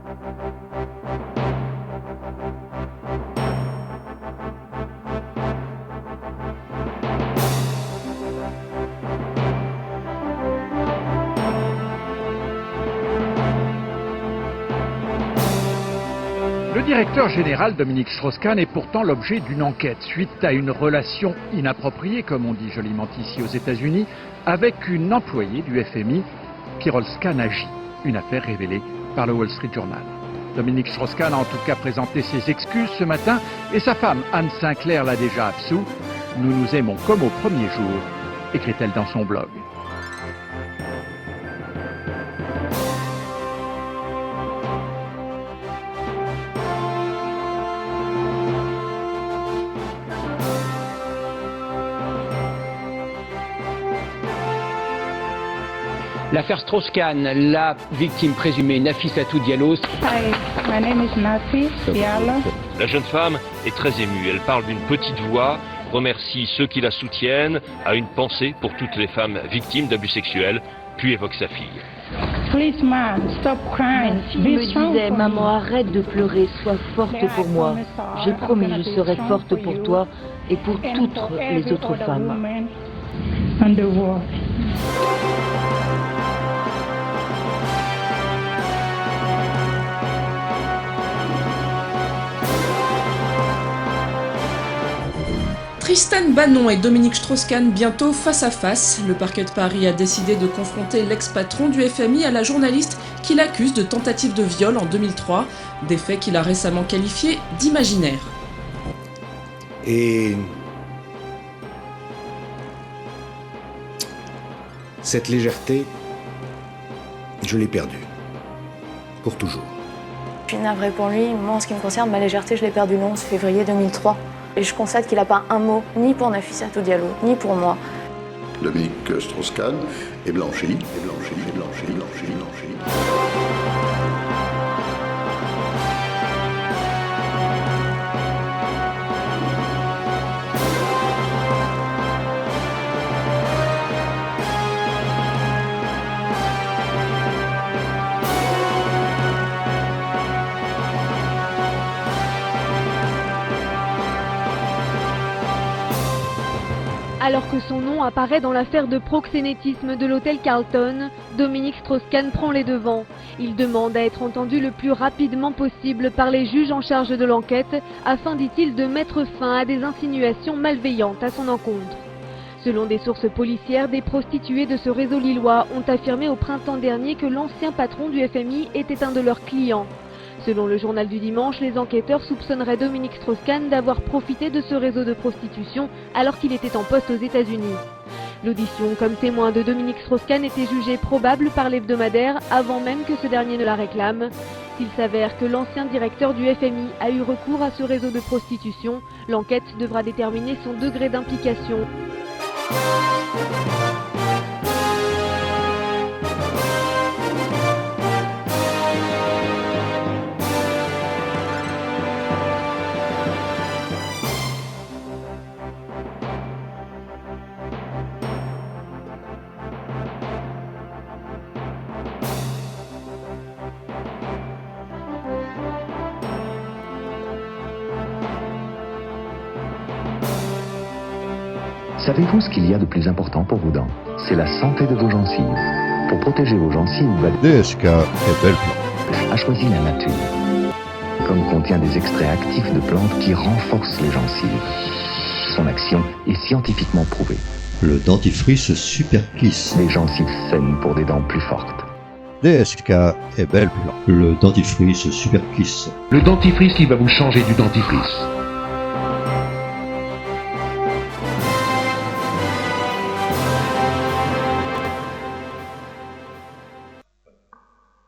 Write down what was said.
Le directeur général Dominique Strauss-Kahn est pourtant l'objet d'une enquête suite à une relation inappropriée, comme on dit joliment ici aux États-Unis, avec une employée du FMI, Kirolska Nagy, une affaire révélée par le Wall Street Journal. Dominique Strauss-Kahn a en tout cas présenté ses excuses ce matin et sa femme Anne Sinclair l'a déjà absous. « Nous nous aimons comme au premier jour », écrit-elle dans son blog. L'affaire Strauss-Kahn, la victime présumée Nafissatou Diallo. Hi, my name is Nafi Diallo. La jeune femme est très émue. Elle parle d'une petite voix, remercie ceux qui la soutiennent, a une pensée pour toutes les femmes victimes d'abus sexuels, puis évoque sa fille. Please, mom, stop crying. Ma fille me disait, maman, arrête de pleurer, sois forte pour moi. J'ai promis, je serai forte pour toi et pour toutes les autres femmes. Tristan Banon et Dominique Strauss-Kahn bientôt face à face. Le parquet de Paris a décidé de confronter l'ex-patron du FMI à la journaliste qui l'accuse de tentative de viol en 2003, des faits qu'il a récemment qualifiés d'imaginaires. Et cette légèreté, je l'ai perdue. Pour toujours. Je suis navrée pour lui. Moi, en ce qui me concerne, ma légèreté, je l'ai perdue le 11 février 2003. Et je constate qu'il n'a pas un mot, ni pour Nafissatou Diallo, ni pour moi. Dominique Strauss-Kahn est blanchi. Alors que son nom apparaît dans l'affaire de proxénétisme de l'hôtel Carlton, Dominique Strauss-Kahn prend les devants. Il demande à être entendu le plus rapidement possible par les juges en charge de l'enquête, afin, dit-il, de mettre fin à des insinuations malveillantes à son encontre. Selon des sources policières, des prostituées de ce réseau lillois ont affirmé au printemps dernier que l'ancien patron du FMI était un de leurs clients. Selon le journal du dimanche, les enquêteurs soupçonneraient Dominique Strauss-Kahn d'avoir profité de ce réseau de prostitution alors qu'il était en poste aux États-Unis. L'audition comme témoin de Dominique Strauss-Kahn était jugée probable par l'hebdomadaire avant même que ce dernier ne la réclame. S'il s'avère que l'ancien directeur du FMI a eu recours à ce réseau de prostitution, l'enquête devra déterminer son degré d'implication. Savez-vous ce qu'il y a de plus important pour vos dents? C'est la santé de vos gencives. Pour protéger vos gencives, DSK est belle a choisi la nature. Comme contient des extraits actifs de plantes qui renforcent les gencives. Son action est scientifiquement prouvée. Le dentifrice Super Kiss. Les gencives saines pour des dents plus fortes. DSK est belle blanc. Le dentifrice Super Kiss. Le dentifrice qui va vous changer du dentifrice.